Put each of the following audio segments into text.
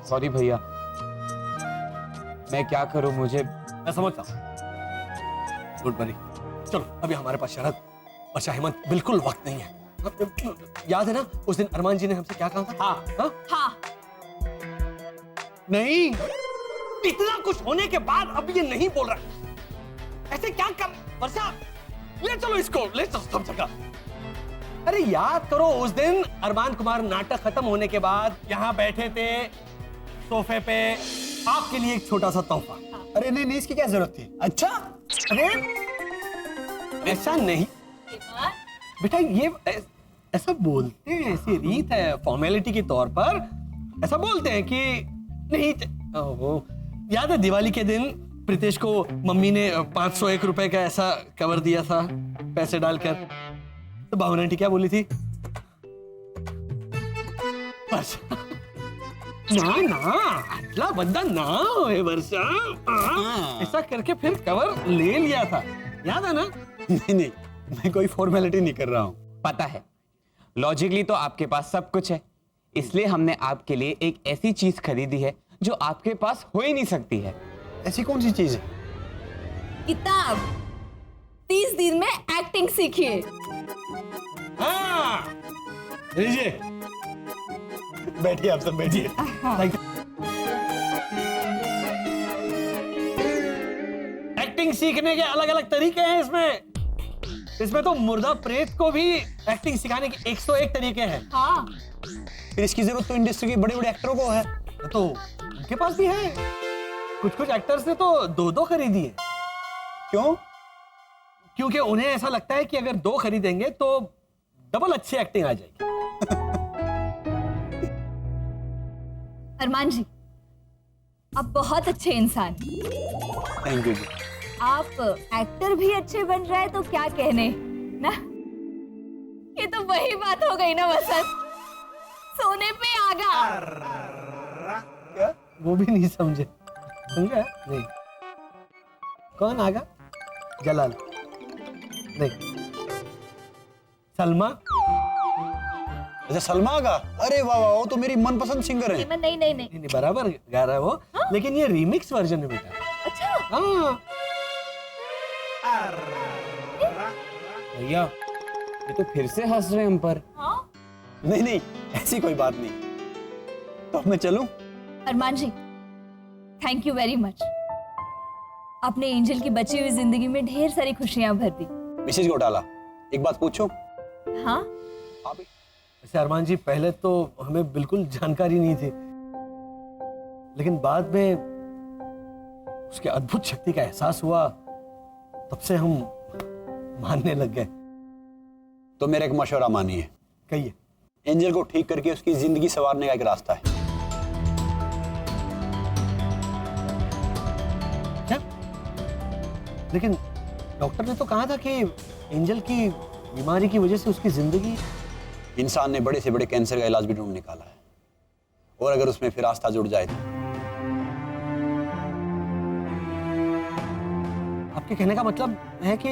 Sorry भैया, मैं क्या करूं, मुझे मैं समझता हूँ। डोंट वरी, चलो अभी हमारे पास शरद और शाहिमत बिल्कुल वक्त नहीं है। याद है ना उस दिन अरमान जी ने हमसे क्या कहा था? हाँ हाँ। नहीं, इतना कुछ होने के बाद अब ये नहीं बोल रहा। ऐसे क्या कर वर्षा, ले चलो इसको, ले चलो सब जगह। अरे याद करो उस दिन अरमान कुमार नाटक खत्म होने के बाद यहाँ बैठे थे सोफे पे, आपके लिए एक छोटा सा तोहफा। अरे नहीं नहीं, इसकी क्या जरूरत थी? अच्छा, अरे ऐसा नहीं बेटा, ये ऐसा बोलते हैं, ऐसी रीत है फॉर्मेलिटी के तौर पर ऐसा बोलते हैं कि नहीं। वो याद है दिवाली के दिन प्रीतेश को मम्मी ने 501 रुपए का ऐसा कवर दिया था पैसे डालकर, तो भावना आंटी क्या बोली थी? ना ना, अगला बंदा ना होए वर्षा, ऐसा करके फिर कवर ले लिया था, याद है ना? नहीं नहीं, मैं कोई फॉर्मेलिटी नहीं कर रहा हूँ। पता है, लॉजिकली तो आपके पास सब कुछ है, इसलिए हमने आपके लिए एक ऐसी चीज खरीदी है जो आपके पास हो ही नहीं सकती है। ऐसी कौन सी चीज है? किताब। 30 दिन में एक्टिंग सीखिए। हाँ, लीजिए, बैठिए आप सब, बैठिए। एक्टिंग सीखने के अलग अलग तरीके हैं इसमें। इसमें तो मुर्दा प्रेत को भी एक्टिंग सिखाने के 101 तरीके हैं। हाँ। फिर इसकी जरूरत तो इंडस्ट्री के बड़े बड़े एक्टरों को है। तो उनके पास भी है। कुछ कुछ एक्टर्स ने तो 2-2 खरीदी है। क्यों? क्योंकि उन्हें ऐसा लगता है कि अगर 2 खरीदेंगे तो डबल अच्छी एक्टिंग आ जाएगी। अरमान जी, आप बहुत अच्छे इंसान। थैंक यू जी। आप एक्टर भी अच्छे बन रहे हैं तो क्या कहने ना। ये तो वही बात हो गई ना वसंत, सोने पे आगा। क्या? वो भी नहीं समझे? समझा नहीं? कौन आगा? जलाल नहीं, सलमा। अच्छा, सलमा का? अरे वाह वाह, वो तो मेरी मनपसंद सिंगर है। नहीं नहीं नहीं। नहीं, बराबर गा रहा है वो। हाँ? लेकिन ये रीमिक्स वर्जन है बेटा। अच्छा। हाँ भैया, ये तो फिर से हंस रहे हैं हम पर। हाँ? नहीं नहीं, ऐसी कोई बात नहीं। तो मैं चलूं? अरमान जी, थैंक यू वेरी मच। आपने एंजल की बची हुई जिंदगी में ढेर सारी खुशियां भर दी। मिसेज घोटाला, एक बात पूछो। हाँ? आप वैसे अरमान जी, पहले तो हमें बिल्कुल जानकारी नहीं थी, लेकिन बाद में उसके अद्भुत शक्ति का एहसास हुआ, तब से हम मानने लग गए। तो मेरा एक मशवरा मानिए। कहिए। एंजल को ठीक करके उसकी जिंदगी संवारने का एक रास्ता है। क्या? लेकिन डॉक्टर ने तो कहा था कि एंजल की बीमारी की वजह से उसकी जिंदगी। इंसान ने बड़े से बड़े कैंसर का इलाज भी ढूंढ निकाला है, और अगर उसमें फिर आस्था जुड़ जाए तो। आपके कहने का मतलब है कि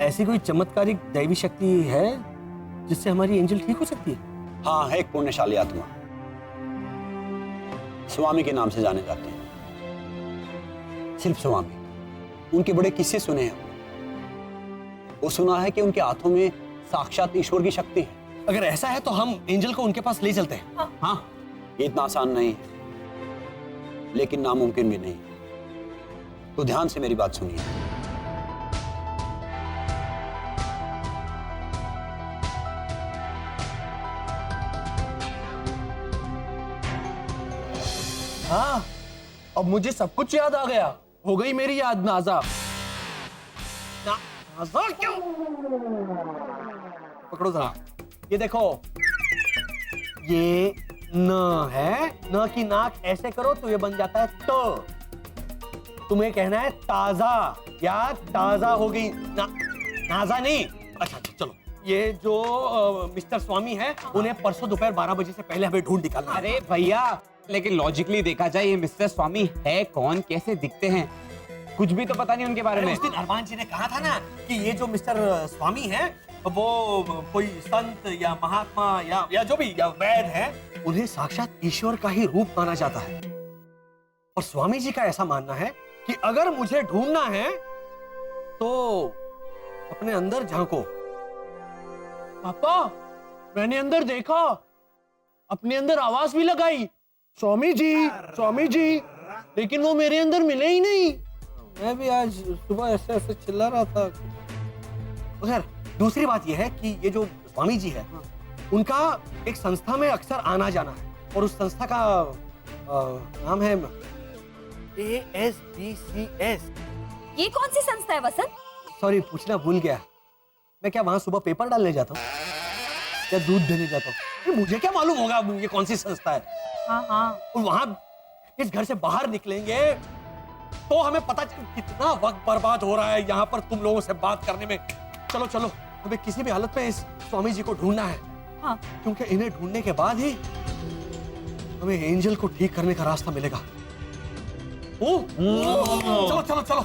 ऐसी कोई चमत्कारिक दैवी शक्ति है जिससे हमारी एंजल ठीक हो सकती है? हाँ, है एक पुण्यशाली आत्मा, स्वामी के नाम से जाने जाते हैं। सिर्फ स्वामी। उनके बड़े किस्से सुने हैं। वो सुना है कि उनके हाथों में साक्षात ईश्वर की शक्ति है। अगर ऐसा है तो हम एंजल को उनके पास ले चलते हैं। हाँ, ये इतना आसान नहीं है, लेकिन नामुमकिन भी नहीं है। तो ध्यान से मेरी बात सुनिए। हाँ, अब मुझे सब कुछ याद आ गया। हो गई मेरी याद नाजा। नाजा क्यों? पकड़ो जरा, ये देखो, ये न है। न की नाक ऐसे करो तो ये बन जाता है तो। तुम्हें कहना है ताजा, याद ताजा हो गई ना, नाजा नहीं। अच्छा चलो, ये जो मिस्टर स्वामी है, उन्हें परसों दोपहर 12 बजे से पहले हमें ढूंढ निकालना है। अरे भैया, लेकिन लॉजिकली देखा जाए ये मिस्टर स्वामी है कौन, कैसे दिखते हैं, कुछ भी तो पता नहीं उनके बारे में। उस दिन अरमान जी ने कहा था ना कि ये जो मिस्टर स्वामी है वो कोई संत या महात्मा या जो भी या वैद है, उन्हें साक्षात ईश्वर का ही रूप माना जाता है। और स्वामी जी का ऐसा मानना है कि अगर मुझे ढूंढना है तो अपने अंदर झांको। पापा, मैंने अंदर देखा, अपने अंदर आवाज भी लगाई, स्वामी जी, लेकिन वो मेरे अंदर मिले ही नहीं। मैं भी आज सुबह ऐसे ऐसे चिल्ला रहा था। खैर, दूसरी बात यह है कि ये जो स्वामी जी है, उनका एक संस्था में अक्सर आना जाना है, और उस संस्था का नाम है ASBCS। ये कौन सी संस्था है वसंत? सॉरी, पूछना भूल गया। मैं क्या वहां सुबह पेपर डालने जाता हूँ या दूध देने जाता हूँ? मुझे क्या मालूम होगा ये कौन सी संस्था है। हाँ। और वहां इस घर से बाहर निकलेंगे तो हमें पता चले कितना वक्त बर्बाद हो रहा है यहाँ पर तुम लोगों से बात करने में। चलो चलो, हमें किसी भी हालत में इस स्वामी जी को ढूंढना है। हाँ। क्योंकि इन्हें ढूंढने के बाद ही हमें एंजल को ठीक करने का रास्ता मिलेगा। चलो चलो चलो।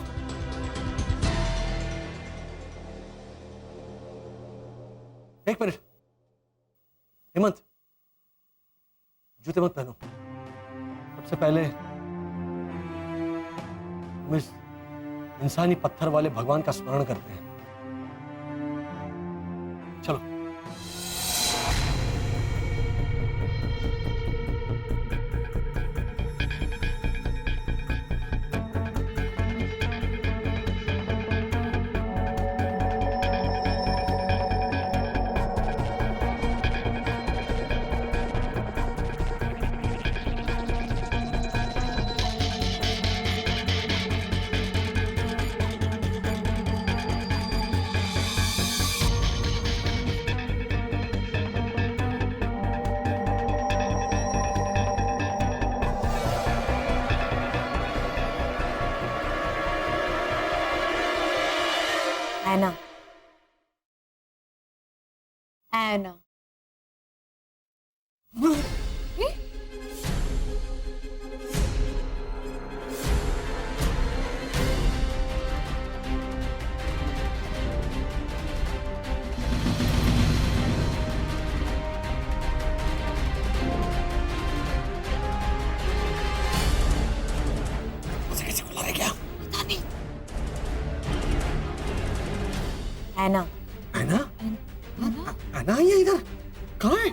एक मिनट, हेमंत, जूते मत पहनो। सबसे पहले हम इस इंसानी पत्थर वाले भगवान का स्मरण करते हैं। चलो। एना। किसी को लगा क्या? पता नहीं। एना। एना? एना ये इधर कहाँ है?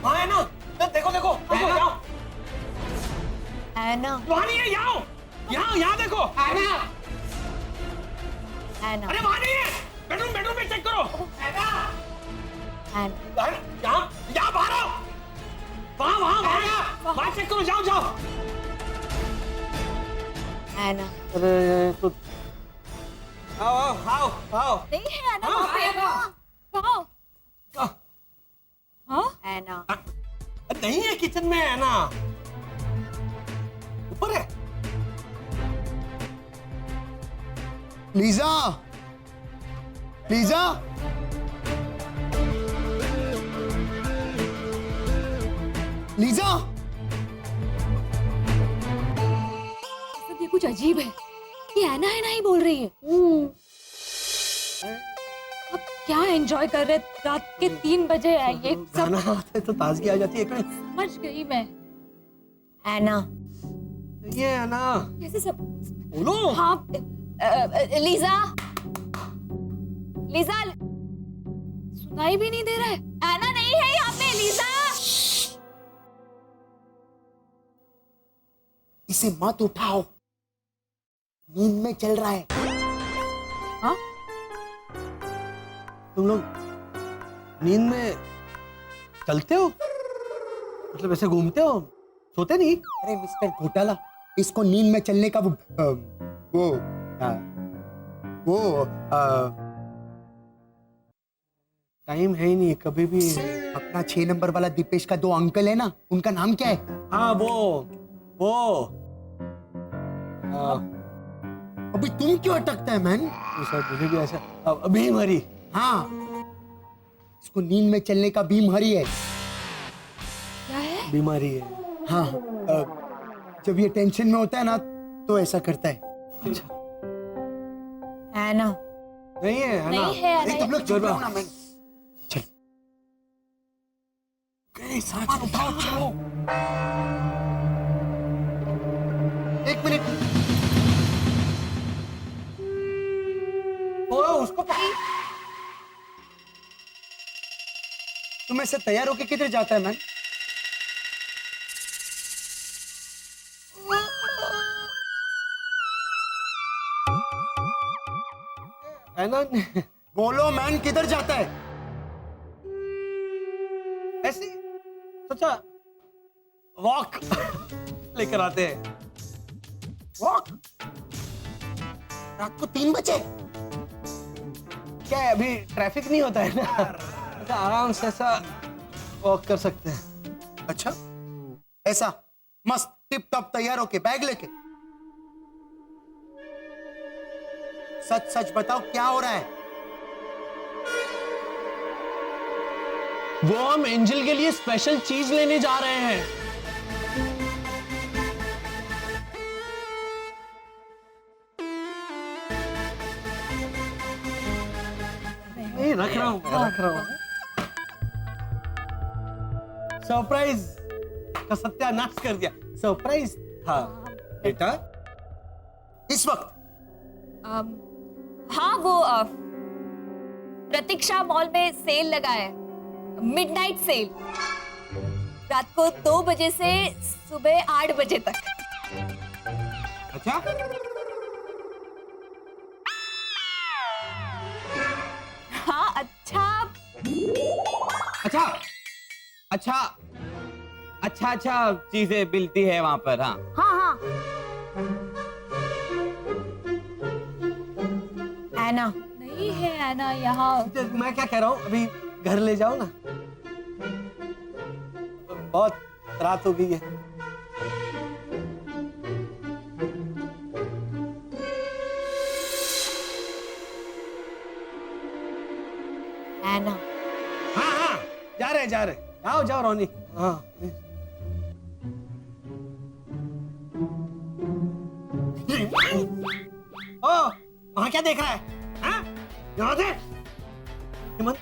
हाँ एना, देखो देखो देखो, यहाँ एना। वहाँ नहीं है, यहाँ यहाँ देखो। एना। अरे वहाँ नहीं है, बेडरूम में चेक करो। एना। यहाँ बाहर आओ, वहाँ चेक करो, जाओ। एना। अरे तो आओ। नहीं है एना वहाँ पे। कहाँ? हाँ? एना। नहीं है, किचन में है ना, ऊपर है। Lisa, Lisa, Lisa. सब ये कुछ अजीब है। ये एना ही बोल रही है। अब क्या एंजॉय कर रहे? रात के 3 बजे है ये सब। गाना आते तो ताजगी आ जाती है। एक मिनट, समझ गई मैं। एना। ये है ना, कैसे सब? बोलो। हाँ, लीजा, सुनाई भी नहीं दे रहा है। एना नहीं है यहाँ पे, लीजा। इसे मत उठाओ, नींद में चल रहा है। हाँ? तुम लोग नींद में चलते हो? मतलब ऐसे घूमते हो, सोते नहीं? अरे मिस्टर घोटाला, इसको नींद में चलने का वो टाइम है ही नहीं कभी भी। अपना 6 नंबर वाला दीपेश का 2 अंकल है ना, उनका नाम क्या है? हाँ वो अभी तुम क्यों अटकता है मैन? सर मुझे भी ऐसा अभी मरी। हाँ, इसको नींद में चलने का बीमारी है। क्या है? बीमारी है। हाँ, जब ये टेंशन में होता है ना तो ऐसा करता है। अच्छा, है ना? नहीं है ना? नहीं है नहीं, ना? तुम लोग चुप रहो ना। मैं चल सामान उठाओ, चलो। एक मिनट। ओ, उसको पकड़। तुम ऐसे तैयार होके किधर जाता है मैन? है ना? बोलो मैन, किधर जाता है? ऐसे सोचा वॉक लेकर आते हैं। वॉक? रात को 3 बजे? क्या है, अभी ट्रैफिक नहीं होता है ना, ऐसा आराम से ऐसा वॉक कर सकते हैं। अच्छा, ऐसा मस्त टिप टॉप तैयार होके बैग लेके? सच सच बताओ, क्या हो रहा है? वो हम एंजल के लिए स्पेशल चीज लेने जा रहे हैं। नहीं, रख रहा हूँ, मैं रख रहा हूँ। सरप्राइज का सत्यानाश कर दिया। सरप्राइज था बेटा। इस वक्त? हाँ, वो प्रतीक्षा मॉल में सेल लगा है, मिडनाइट सेल, रात को 2 बजे से सुबह 8 बजे तक। अच्छा, हाँ, अच्छा। अच्छा अच्छा अच्छा अच्छा चीजें मिलती है वहां पर। हाँ हाँ हाँ, एना नहीं है, एना यहाँ। मैं क्या कह रहा हूँ, अभी घर ले जाओ ना, बहुत रात हो गई है। एना हाँ हाँ, जा रहे जाओ जाओ रोनी। हाँ, ओ, वहां क्या देख रहा है? हाँ? यहाँ देख। हेमंत,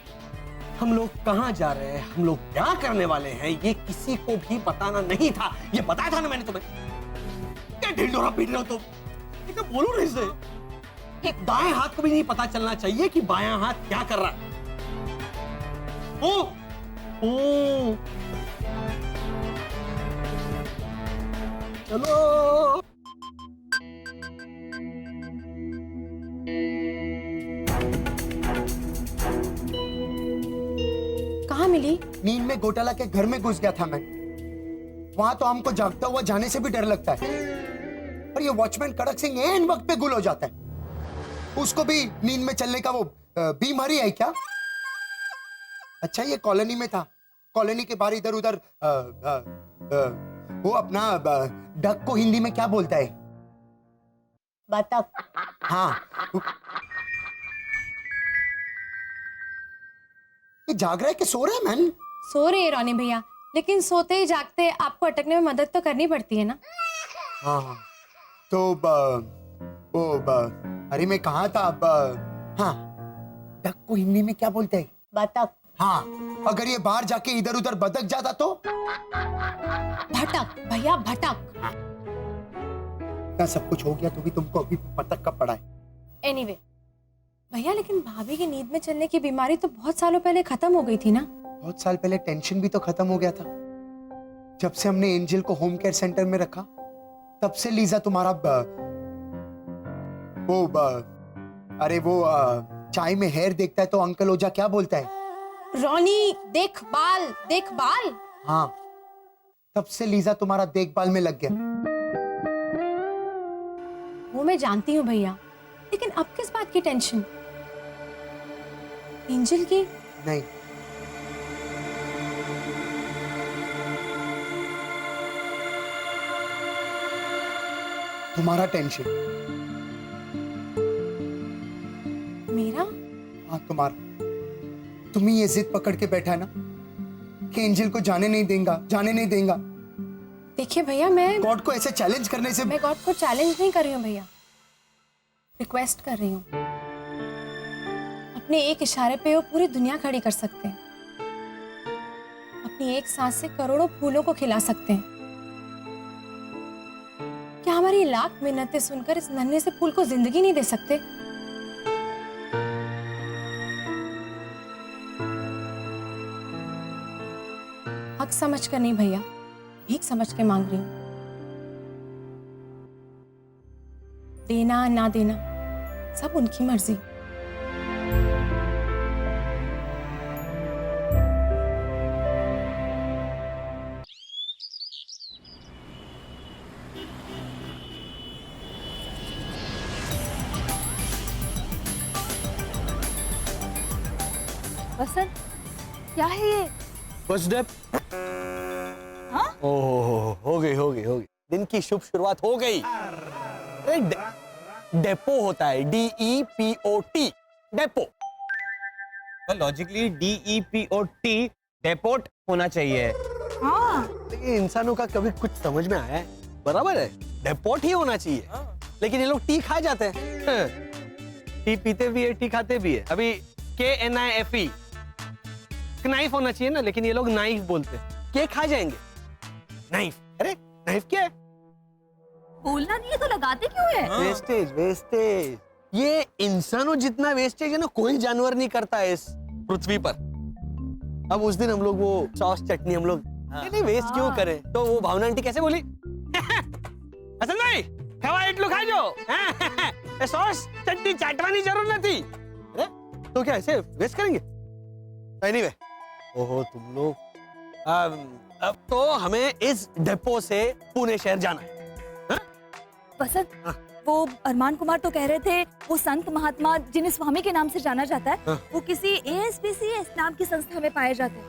हम लोग कहाँ जा रहे हैं, हम लोग क्या करने वाले हैं, ये किसी को भी बताना नहीं था। ये बताया था ना मैंने तुम्हें। क्या ढिंढोरा पीट रहे हो तुम? ये क्या बोलो रहे से? एक दाएं हाथ को भी नहीं पता चलना चाहिए कि बायां हाथ क्या कर रहा है। ओ, चलो। कहाँ मिली? नींद में घोटाला के घर में घुस गया था मैं। वहां तो हमको जागता हुआ जाने से भी डर लगता है, और ये वॉचमैन कड़क सिंह एन वक्त पे गुल हो जाता है। उसको भी नींद में चलने का वो बीमारी है क्या? अच्छा, ये कॉलोनी में था, कॉलोनी के बाहर इधर उधर वो अपना डक को हिंदी में क्या बोलता है? बतख। हाँ, ये जाग रहा है कि सो रहा है मैन? सो रहे हैं रोनी भैया, लेकिन सोते ही जागते आपको अटकने में मदद तो करनी पड़ती है ना। हाँ, तो अरे मैं कहा था हाँ, डक को हिंदी में क्या बोलते हैं? बतख। हाँ, अगर ये बाहर जाके इधर उधर बदक जाता तो? भटक भैया, भटक। इतना सब कुछ हो गया तो भी तुमको अभी बतख का पड़ा है। एनीवे भैया, लेकिन भाभी की नींद में चलने की बीमारी तो बहुत सालों पहले खत्म हो गई थी ना। बहुत साल पहले टेंशन भी तो खत्म हो गया था। जब से हमने एंजल को होम केयर सेंटर में रखा, तब से लीजा तुम्हारा अरे वो चाय में हेयर देखता है तो अंकल ओजा क्या बोलता है? रोनी, देखभाल देखभाल। हाँ, तब से लीजा तुम्हारा देखभाल में लग गया। वो मैं जानती हूँ भैया, लेकिन अब किस बात की टेंशन? एंजल की? नहीं, तुम्हारा टेंशन। मेरा? हाँ, तुम्हारा। तुम ही ये जिद पकड़ के बैठा है ना कि एंजल को जाने नहीं देगा। देखिए भैया, मैं गॉड को ऐसे चैलेंज करने से गॉड को चैलेंज नहीं कर रही हूँ भैया, रिक्वेस्ट कर रही हूँ। अपने एक इशारे पे वो पूरी दुनिया खड़ी कर सकते हैं। अपनी एक सांस से करोड़ों फूलों को खिला सकते हैं। क्या हमारी लाख मिन्नतें सुनकर इस नन्हे से फूल को जिंदगी नहीं दे सकते? हक समझ कर नहीं भैया, भीख समझ के मांग रही हूं। देना ना देना सब उनकी मर्जी। वसंत, क्या है ये? First step. ओह, हो गई। दिन की शुभ शुरुआत हो गई। अरे डेपो होता है, DEPOT, depot. Logically DEPOT deputy होना चाहिए। हाँ, लेकिन इंसानों का कभी कुछ समझ में आया है? बराबर है, डेपोट ही होना चाहिए। लेकिन ये लोग टी खा जाते हैं। टी पीते भी है, टी खाते भी है। अभी KNIFE नाइफ होना चाहिए ना, लेकिन ये लोग नाइफ बोलते हैं। के खा जाएंगे नाइफ। अरे नाइफ क्या है? बोलना नहीं है तो लगाते क्यों है? वेस्टेज। ये इंसानों जितना वेस्टेज है ना, कोई जानवर नहीं करता है इस पृथ्वी पर। अब उस दिन हम लोग वो सॉस चटनी हम लोग नहीं वेस्ट क्यों करें, तो वो भावना आंटी कैसे बोली, असल भाई खवा એટલું ખાજો, सॉस चटनी चाटवानी जरूर नहीं। अरे तो क्या ऐसे वेस्ट करेंगे? एनीवे, ओहो तुम लोग, अब तो हमें इस डिपो से पुणे शहर जाना है। वसंत, वो अरमान कुमार तो कह रहे थे वो संत महात्मा जिन्हें स्वामी के नाम से जाना जाता है, वो किसी ASPCS नाम की संस्था में पाए जाते हैं।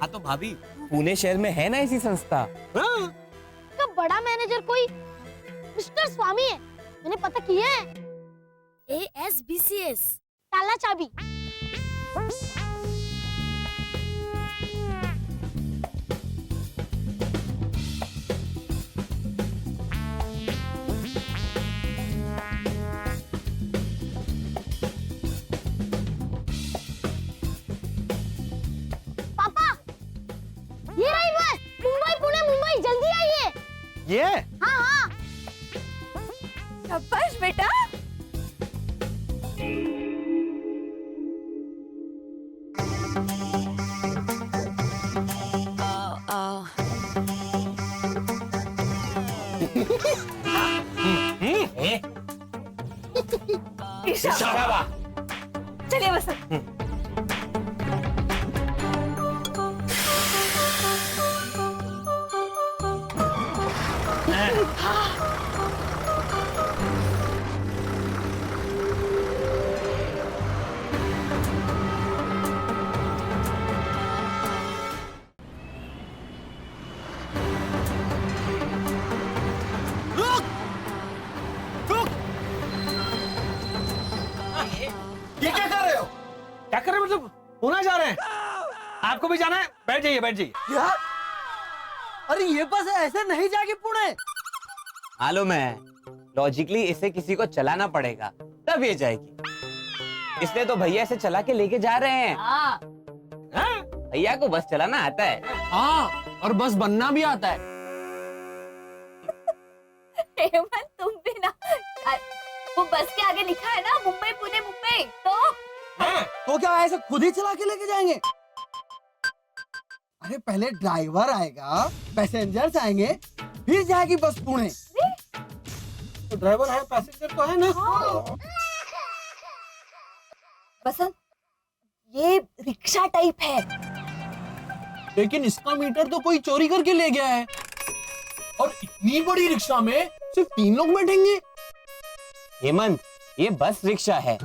हाँ तो भाभी, पुणे शहर में है ना ऐसी संस्था। का बड़ा मैनेजर कोई मिस्टर स्वामी है, मैंने पता किया है। ASBCS ताला चाबी। पापा, ये रही बस, मुंबई पुणे मुंबई, जल्दी आइए। ये हाँ हाँ। शाबाश बेटा। ईशा, चलिए वसंत। ये क्या कर रहे हो? क्या कर रहे हो मतलब? पुणे जा रहे हैं? आपको भी जाना है? बैठ जाइए। क्या? अरे ये बस ऐसे नहीं जाएगी पुणे। मालूम है, लॉजिकली इसे किसी को चलाना पड़ेगा तब ये जाएगी। इसलिए तो भैया इसे चला के लेके जा रहे हैं। हाँ। भैया को बस चलाना आता है। हाँ, और बस बनना भी आता है। हेमंत, तुम भी ना, वो बस के आगे लिखा है ना मुंबई पुणे मुंबई, तो क्या ऐसे खुद ही चला के लेके जाएंगे? अरे पहले ड्राइवर आएगा, पैसेंजर्स आएंगे, फिर जाएगी बस पुणे। तो ड्राइवर है, पैसेंजर तो है ना। वसंत, ये रिक्शा टाइप है। लेकिन इसका मीटर तो कोई चोरी करके ले गया है, और इतनी बड़ी रिक्शा में सिर्फ 3 लोग बैठेंगे। हेमंत, ये बस रिक्शा है,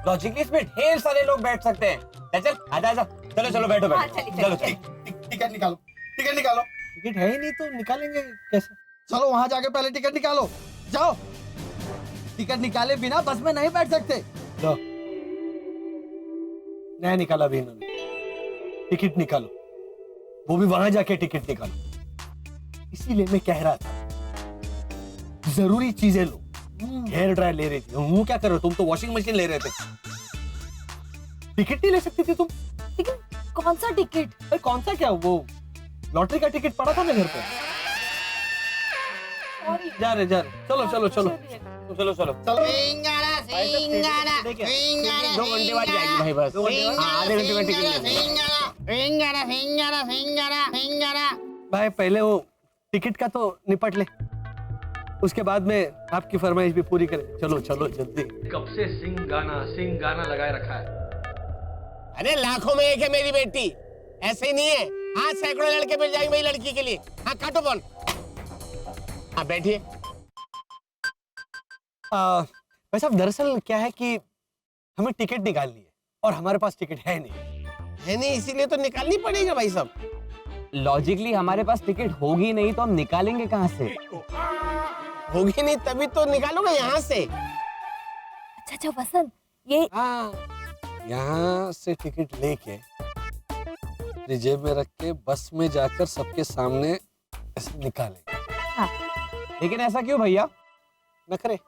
लॉजिकली इसमें ढेर सारे लोग बैठ सकते हैं। चल आजा, चलो बैठो। हाँ, चलिए। चलो। टिकट निकालो। टिकट है ही नहीं तो निकालेंगे कैसे? चलो वहां जाके पहले टिकट निकालो, जाओ। टिकट निकाले बिना बस में नहीं बैठ सकते। लो, नया निकाला भी इन्होंने। टिकट निकालो, वो भी वहां जाके टिकट निकालो। इसीलिए मैं कह रहा था, जरूरी चीजें लो। हेयर ड्रायर ले रही थी, वो क्या कर रहे हो? तुम तो वॉशिंग मशीन ले रहे थे। टिकट नहीं ले सकती थी तुम? लेकिन कौन सा टिकट? अरे कौन सा, क्या वो लॉटरी का टिकट पड़ा था ना घर पे। सॉरी। जा रहे चलो चलो चलो चलो चलो चलो। सिंगारा सिंगारा सिंगारा 2 घंटे बाद जाएगी भाई बस। आधे घंटे में टिकट ले लो। सिंगारा सिंगारा सिंगारा सिंगारा। भाई पहले वो टिकट का तो निपट ले, उसके बाद में आपकी फरमाइश भी पूरी करें। चलो चलो जल्दी। कब से सिंग गाना लगाए रखा है। अरे लाखों में एक है मेरी बेटी, ऐसे ही नहीं है। हाँ, सैकड़ों लड़के मिल जाएंगे मेरी लड़की के लिए। हाँ, काटो फोन। हाँ, बैठिए। भाई साहब, दरअसल क्या है कि हमें टिकट निकालनी है और हमारे पास टिकट है नहीं। है नहीं, इसीलिए तो निकालनी पड़ेगा भाई साहब। लॉजिकली हमारे पास टिकट होगी नहीं तो हम निकालेंगे कहाँ से? होगी नहीं तभी तो निकालोगे यहाँ से। अच्छा अच्छा वसंत, ये हाँ, यहाँ से टिकट लेके अपनी जेब में रख के बस में जाकर सबके सामने ऐसे निकाले। लेकिन ऐसा क्यों भैया? नखरे।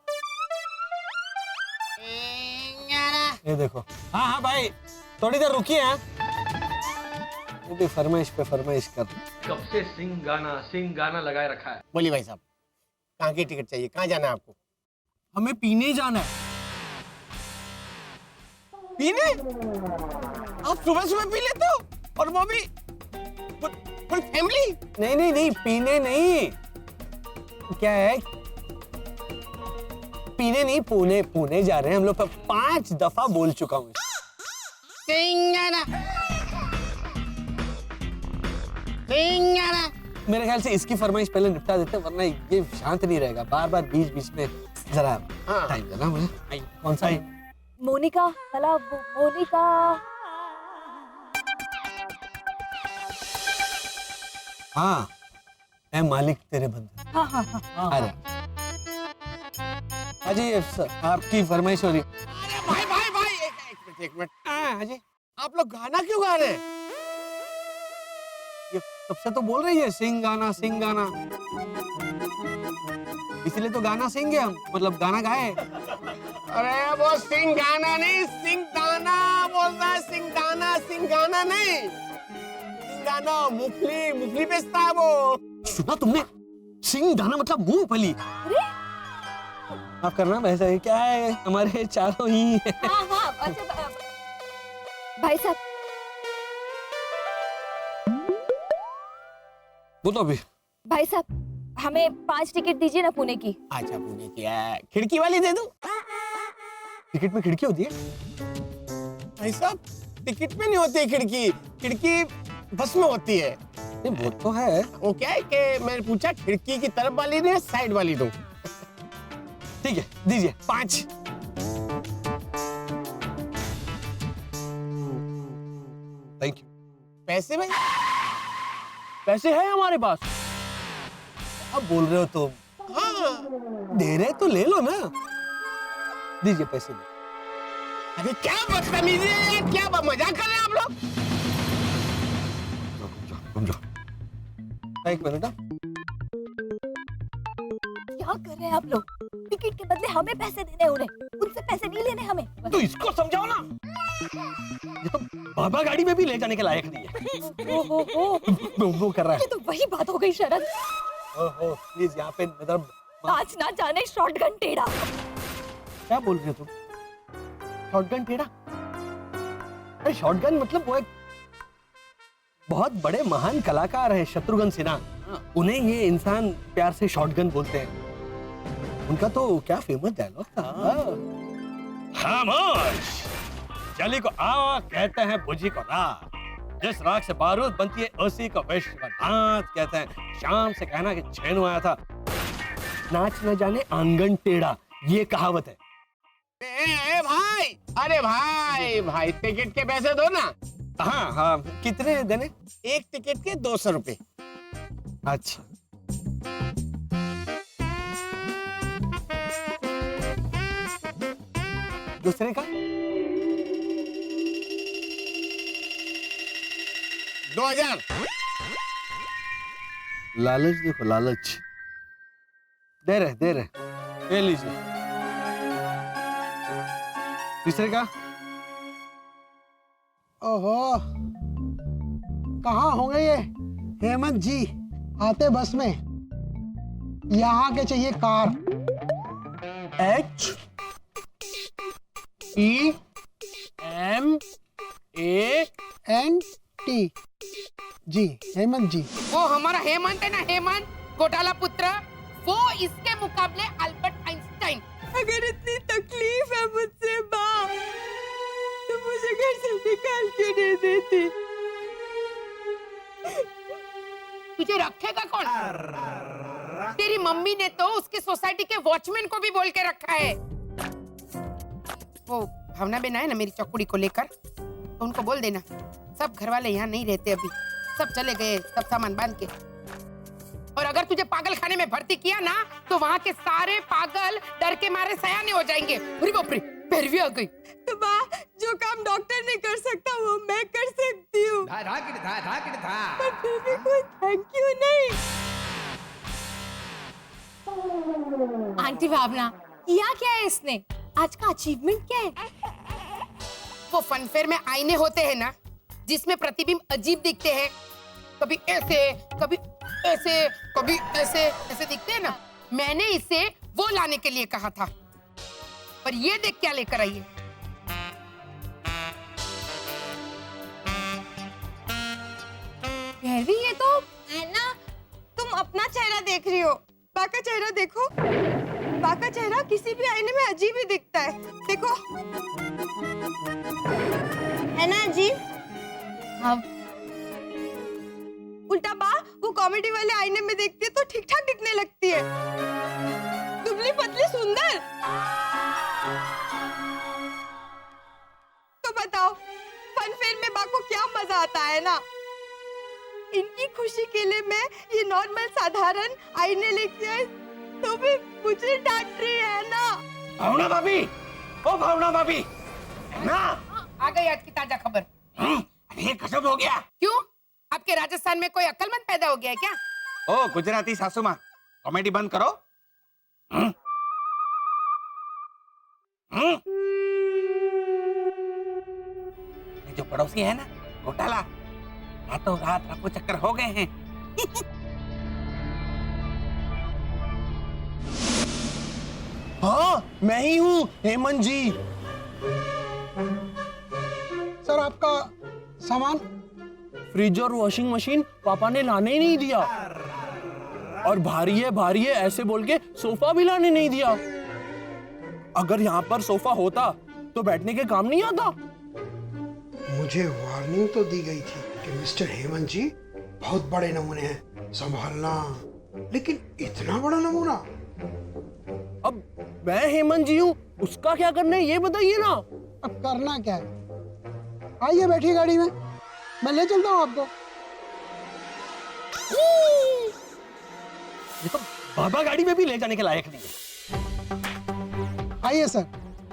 ये देखो। हाँ हाँ भाई, थोड़ी देर रुकिए। हाँ, ये भी फरमाइश पे फरमाइश कर। कब से सिंग गाना लगाए रखा है। बोलिए भाई साहब, कहाँ की टिकट चाहिए? कहाँ जाना है आपको? हमें पीने जाना है। पीने? आप सुबह सुबह पी लेते हो, और वो भी फुल फैमिली? नहीं नहीं नहीं, पीने नहीं। क्या है, पीने नहीं, पुणे जा रहे हैं हम लोग। 5 दफा बोल चुका हूँ। सिंगारा सिंगारा। मेरे ख्याल से इसकी फरमाइश पहले निपटा देते हैं, वरना ये शांत नहीं रहेगा। बार बार बीच बीच में जरा टाइम देना मुझे। कौन सा है? मोनिका वाला, वो मोनिका। हाँ, मैं मालिक तेरे बंदे। हाँ हाँ हाँ। आ जा। अजी सर, आपकी फरमाइश हो रही। भाई भाई भाई, एक मिनट। हाँ अजी, आप लोग गाना क्यों गा रहे हैं? ये सबसे तो बोल रही है सिंग गाना, इसलिए तो गाना सिंगे हम, मतलब गाना गाए। अरे वो सिंग गाना नहीं, सिंग दाना बोल रहा है। सिंग गाना नहीं, सिंग गाना। मूंगफली बेचता है वो। सुना तुमने? सिंग दाना मतलब मूंगफली। आप करना वैसा है, क्या है, हमारे चारों ही है। हाँ हाँ। अच्छा भाई साहब, वो तो अभी। भाई साहब, हमें 5 टिकट दीजिए ना पुणे की। अच्छा, पुणे की है, खिड़की वाली दे दूं? टिकट में खिड़की होती है? भाई साहब, टिकट में नहीं होती है खिड़की। खिड़की बस में होती है। नहीं, वो तो है। वो क्या है कि मैंने पूछा खिड़की की तरफ वाली नहीं, साइड वाली दूं? ठीक है, दीजिए 5। Thank you. पैसे भाई? पैसे है हमारे पास। अब बोल रहे हो तुम? हाँ। दे रहे तो ले लो ना। दीजिए पैसे। अरे क्या बदतमीजी है यार, क्या मजाक कर रहे हैं आप लोग? एक मिनट। क्या कर रहे हैं आप लोग? टिकट के बदले हमें पैसे देने, उन्हें उनसे पैसे नहीं लेने हमें। तो इसको समझाओ ना, ये तो बाबा गाड़ी में भी ले जाने के लायक नहीं है। वो कर रहा है। ये तो वही बात हो गई शरद। ओहो, प्लीज यहाँ पे मतलब नाच ना जाने शॉटगन टेढ़ा। क्या बोल रहे हो तुम? शॉटगन टेढ़ा? अरे शॉटगन मतलब वो एक बहुत बड़े महान कलाकार है, शत्रुघ्न सिन्हा। उन्हें ये इंसान प्यार से शॉटगन बोलते हैं। उनका तो क्या फेमस डायलॉग था। खामोश, जली को आग कहते हैं, बुझी को राख। जिस राख से बारूद बनती है उसी को विश्व का नाच कहते हैं। शाम से कहना कि छेनू आया था, नाच न जाने आंगन टेढ़ा, ये कहावत है। भाई, अरे भाई टिकट के पैसे दो ना। हाँ हाँ, कितने देने? एक टिकट के 200 रुपए। अच्छा, दूसरे का? 2000। लालच देखो, लालच। दे रहे ले लीजिए। तीसरे का? ओहो, कहाँ होंगे ये हेमंत जी? आते बस में, यहाँ के चाहिए कार। HEMANT जी, हेमंत जी। वो हमारा हेमंत है ना, हेमंत घोटाला पुत्र, वो इसके मुकाबले अल्बर्ट आइंस्टाइन। अगर इतनी तकलीफ है मुझसे माँ, तो मुझे घर से निकाल क्यों नहीं देती? तुझे रखेगा कौन? तेरी मम्मी ने तो उसके सोसाइटी के वॉचमैन को भी बोल के रखा है। वो भावना बेन है ना मेरी चौकुड़ी को लेकर, तो उनको बोल देना सब घर वाले यहाँ नहीं रहते, अभी सब चले गए, सब सामान बांध के। और अगर तुझे पागल खाने में भर्ती किया ना, तो वहाँ के सारे पागल डर के मारे सयाने हो जाएंगे। अरे बाप रे, पैरवी आ गई। तो माँ, जो काम डॉक्टर नहीं कर सकता वो मैं कर सकती हूँ। पर फिर भी कोई थैंक यू नहीं। आंटी भावना, किया क्या है इसने? आज का अचीवमेंट क्या है? वो फनफेयर में आईने होते हैं ना, जिसमें प्रतिबिंब अजीब दिखते हैं, कभी ऐसे कभी ऐसे कभी ऐसे ऐसे दिखते हैं ना, मैंने इसे वो लाने के लिए कहा था, पर ये देख क्या लेकर आई है। भैरवी, ये तो ऐना, तुम अपना चेहरा देख रही हो, बा का चेहरा देखो। बा का चेहरा किसी भी आईने में अजीब ही दिखता है, देखो। है ना अजीब? हाँ। उल्टा बा वो कॉमेडी वाले आईने में देखती है तो ठीक ठाक दिखने लगती है, दुबली पतली सुंदर। तो बताओ, फनफेयर में बा को क्या मजा आता है ना? इनकी खुशी के लिए मैं ये नॉर्मल साधारण आईने लेके आई, तो भी मुझे डांट रही है ना। भावना भाभी, ओ भावना भाभी, ना आ गई आज की ताजा खबर। अरे गजब हो गया। क्यों, आपके राजस्थान में कोई अक्लमंद पैदा हो गया है क्या? ओ गुजराती सासू माँ, कॉमेडी बंद करो। ये जो पड़ोसी है ना, घोटाला, रातों रात रफू चक्कर हो गए हैं। हाँ, मैं ही हूँ हेमंत जी। सर, आपका सामान? फ्रिज और वॉशिंग मशीन पापा ने लाने ही नहीं दिया, और भारी है ऐसे बोल के सोफा भी लाने नहीं दिया। अगर यहाँ पर सोफा होता तो बैठने के काम नहीं आता। मुझे वार्निंग तो दी गई थी कि मिस्टर हेमंत जी बहुत बड़े नमूने हैं, संभालना, लेकिन इतना बड़ा नमूना। अब मैं हेमंत जी हूँ, उसका क्या करना है ये बताइए ना। अब करना क्या है? आइए बैठिए गाड़ी में, मैं ले चलता हूँ आपको। ये तो बाबा गाड़ी में भी ले जाने के लायक नहीं है। आइए सर,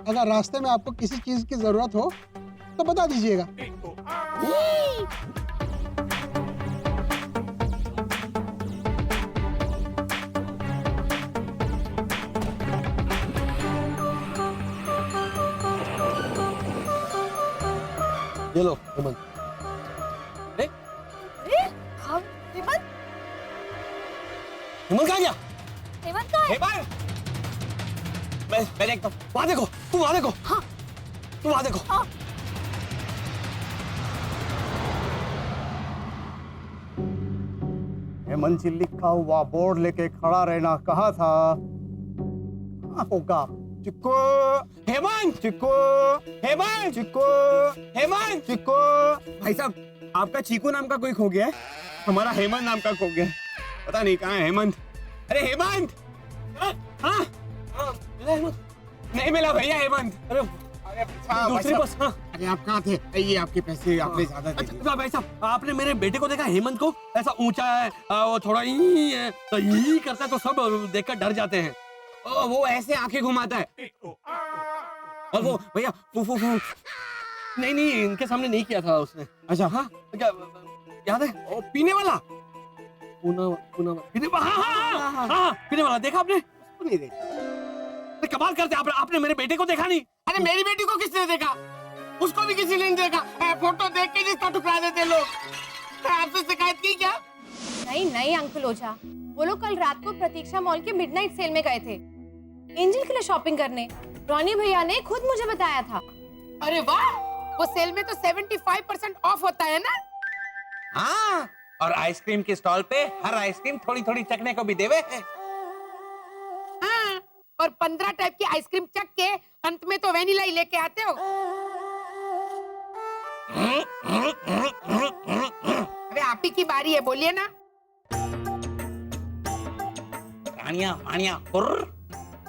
अगर रास्ते में आपको किसी चीज की जरूरत हो तो बता दीजिएगा। ये लो हेमंत। हेमंत, हेमंत कहाँ गया? हेमंत कहाँ है? हेमंत, मैं देखता हूँ। वहाँ देखो, तुम वहाँ देखो। हाँ, तुम वहाँ देखो। हाँ। हेमंत जी लिखा हुआ बोर्ड लेके खड़ा रहना कहा था। कहाँ होगा? चिक्को, हेमंत, चिक्को, हेमंत, चिक्को, हेमंत, चिक्को। भाई साहब, आपका चीकू नाम का कोई खो गया है, हमारा हेमंत नाम का खो गया है। पता नहीं कहाँ है हेमंत। अरे हेमंत! हाँ, हाँ, मिला हेमंत? नहीं मिला भैया हेमंत। अरे दूसरी बस। हाँ, अरे आप कहाँ थे? ये आपके पैसे आपने ज्यादा दे दिए। अच्छा भाई साहब, आपने मेरे बेटे को देखा? हेमंत को ऐसा ऊंचा है, वो थोड़ा ही है, तो यही करता है तो सब देखकर डर जाते हैं। ओ, वो ऐसे आंखें घुमाता है। और वो भैया फू नहीं इनके सामने नहीं किया था उसने। अच्छा, हाँ, क्या याद है? ओ, पीने वाला, पीने वाला देखा आपने? उसको नहीं देखा। कमाल करते आपने मेरे बेटे को देखा नहीं? अरे मेरी बेटी को किसने देखा? उसको भी किसी ने नहीं देखा। फोटो देख के रिश्ता ठुकरा देते लोग। आपसे शिकायत की क्या? नहीं नहीं अंकल ओझा, वो लोग कल रात को प्रतीक्षा मॉल के मिडनाइट सेल में गए थे एंजल के लिए शॉपिंग करने। रॉनी भैया ने खुद मुझे बताया था। अरे वाह, वो सेल में तो 75% ऑफ होता है ना। हाँ, और आइसक्रीम के स्टॉल पे हर आइसक्रीम थोड़ी थोड़ी चखने को भी देवे है। हाँ, और 15 टाइप की आइसक्रीम चख के अंत में तो वेनिला ही लेके आते हो। अरे आप ही की बारी है, बोलिए ना। रानिया मानिया फुर्र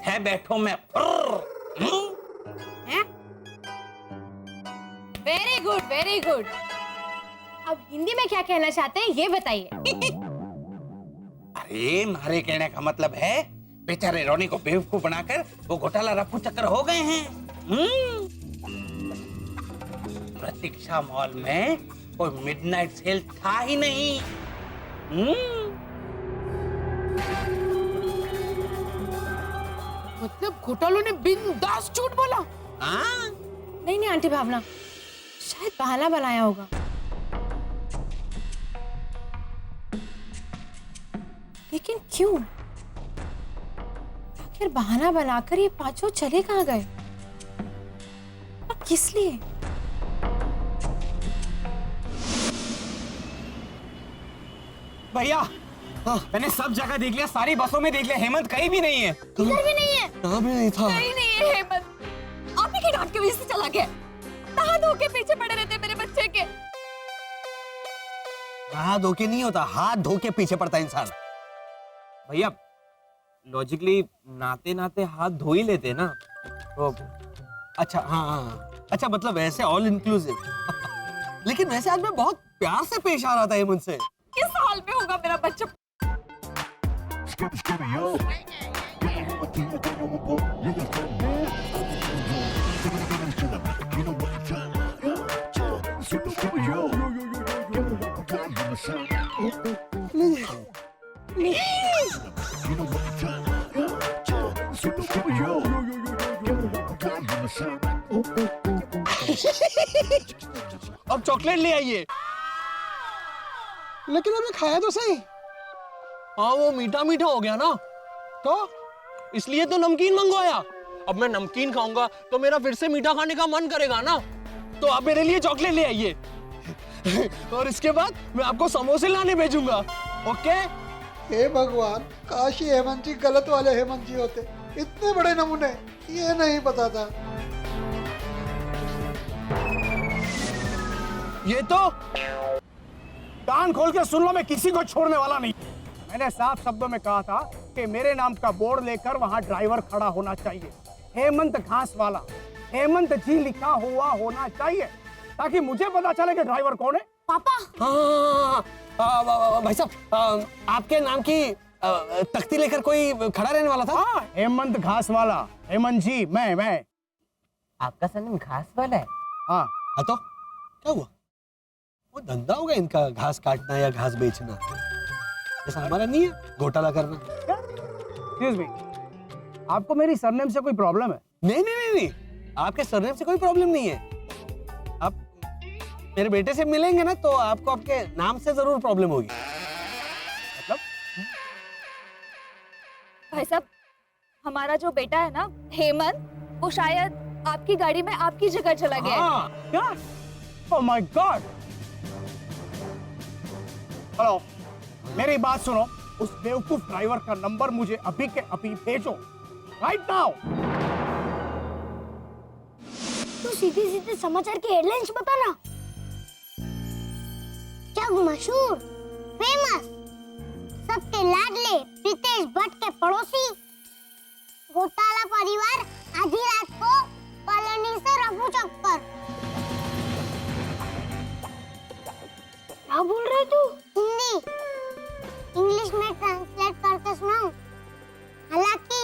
है, बैठो मैं फुर्र। Very good very good. अब हिंदी में क्या कहना चाहते हैं ये बताइए। अरे मारे कहने का मतलब है बेचारे रोनी को बेवकूफ बनाकर वो घोटाला रफू चक्कर हो गए हैं। प्रतीक्षा मॉल में कोई मिडनाइट सेल था ही नहीं। मतलब घोटालों ने बिंदास झूठ बोला। हाँ? नहीं नहीं आंटी भावना, शायद बहाना बनाया होगा। लेकिन क्यों? आखिर बहाना बनाकर ये पांचों चले कहाँ गए और किस लिए? भैया मैंने सब जगह देख लिया, सारी बसों में देख लिया, हेमंत कहीं भी नहीं है। इधर भी नहीं है। कहाँ भी नहीं था। कहीं नहीं है हेमंत। आप ही के डांट के वजह से चला गया। कहाँ धो के पीछे पड़े रहते मेरे बच्चे के। हाथ धो के नहीं होता, हाथ धो के पीछे पड़ता इंसान। भैया लॉजिकली नाते नाते हाथ धो ही लेते ना तो। अच्छा हाँ, अच्छा मतलब वैसे ऑल इंक्लूसिव। लेकिन वैसे आज मैं बहुत प्यार से पेश आ रहा था हेमंत से। किस हाल में होगा मेरा बच्चा? अब चॉकलेट ले आइए। लेकिन हमें खाया तो सही। हाँ वो मीठा मीठा हो गया ना, तो इसलिए तो नमकीन मंगवाया। अब मैं नमकीन खाऊंगा तो मेरा फिर से मीठा खाने का मन करेगा ना, तो आप मेरे लिए चॉकलेट ले आइए। और इसके बाद मैं आपको समोसे लाने भेजूंगा। ओके? हे भगवान, काश ये हेमंत जी गलत वाले हेमंत जी होते। इतने बड़े नमूने, ये नहीं पता था। ये तो कान खोल के सुन लो, मैं किसी को छोड़ने वाला नहीं। मैंने साफ शब्दों में कहा था कि मेरे नाम का बोर्ड लेकर वहां ड्राइवर खड़ा होना चाहिए। हेमंत घास वाला, हेमंत जी लिखा हुआ होना चाहिए, ताकि मुझे पता चले कि ड्राइवर कौन है। पापा हाँ, भाई साहब आपके नाम की तख्ती लेकर कोई खड़ा रहने वाला था। हाँ, हेमंत घास वाला, हेमंत जी मैं। आपका सरनेम घास वाला है? हाँ। तो क्या हुआ? वो धंधा होगा इनका, घास काटना या घास बेचना। ऐसा हमारा नहीं है घोटाला करना। एक्सक्यूज मी, आपको मेरी सरनेम से कोई प्रॉब्लम है? नहीं, आपके सरनेम से कोई प्रॉब्लम नहीं है। आप मेरे बेटे से मिलेंगे ना तो आपको आपके नाम से जरूर प्रॉब्लम होगी। मतलब? भाई साहब, हमारा जो बेटा है ना हेमंत, वो शायद आपकी गाड़ी में आपकी जगह चला गया है। हाँ, क्या? Oh my God. हेलो, मेरी बात सुनो, उस बेवकूफ ड्राइवर का नंबर मुझे अभी के अभी भेजो, राइट नाउ। तू सीधे सीधे समाचार के हेडलाइंस बता ना। क्या मशहूर, फेमस, सबके लाडले प्रीतेश भट्ट के पड़ोसी घोटाला परिवार आधी रात को कॉलोनी से रफू चक्कर। क्या बोल रहे तू? हिंदी, इंग्लिश में ट्रांसलेट करके सुनाऊं? हालांकि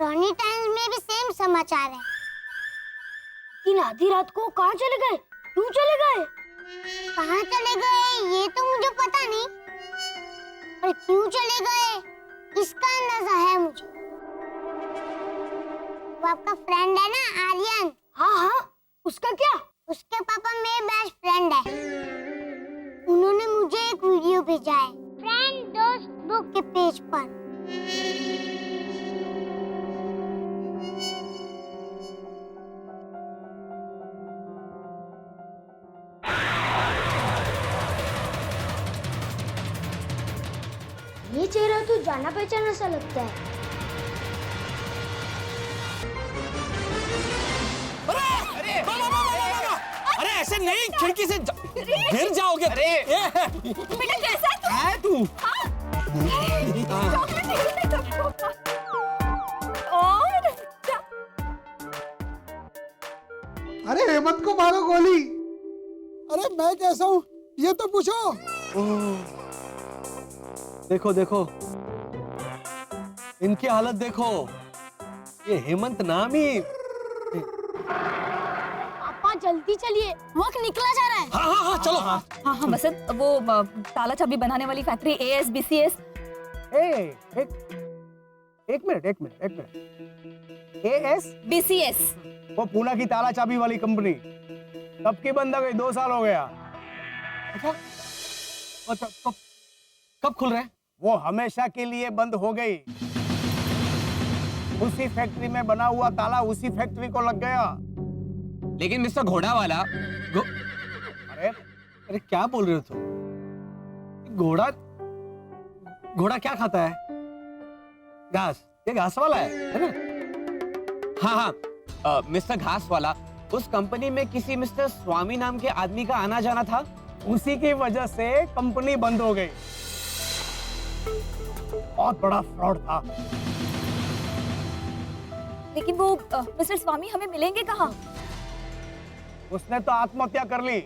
रॉनी टाइम्स में भी सेम समाचार है। इन आधी रात को कहाँ चले गए? क्यों चले गए? कहाँ चले गए ये तो मुझे पता नहीं, पर क्यों चले गए इसका अंदाजा है मुझे। वो आपका फ्रेंड है ना आर्यन? हाँ, उसका क्या? उसके पापा मेरे बेस्ट फ्रेंड है। उन्होंने मुझे एक वीडियो भेजा है फ्रेंड दोस्त बुक के पेज पर। ये चेहरा तो जाना पहचाना सा लगता है। अरे ऐसे नहीं, खिड़की से गिर जाओगे। बेटा कैसा है तू? और अरे हेमंत को मारो गोली। अरे मैं कैसा हूँ ये तो पूछो। देखो देखो इनकी हालत देखो, ये हेमंत नाम ही। पापा जल्दी चलिए, वक्त निकला जा रहा है। हाँ हाँ हाँ चलो। हाँ बसंत, वो ताला चाबी बनाने वाली फैक्ट्री ASBCS। एक मिनट BCS वो पूना की ताला चाबी वाली कंपनी कब की बंद हो गई? 2 साल हो गया। अच्छा कब खुल रहा है? वो हमेशा के लिए बंद हो गई। उसी फैक्ट्री में बना हुआ ताला उसी फैक्ट्री को लग गया। लेकिन मिस्टर घोड़ा वाला अरे क्या बोल रहे हो तुम? घोड़ा क्या खाता है? घास। ये घास वाला है ना? हाँ मिस्टर घास वाला, उस कंपनी में किसी मिस्टर स्वामी नाम के आदमी का आना जाना था। उसी की वजह से कंपनी बंद हो गई। बहुत बड़ा फ्रॉड था। लेकिन वो मिस्टर स्वामी हमें मिलेंगे कहाँ? उसने तो आत्महत्या कर ली।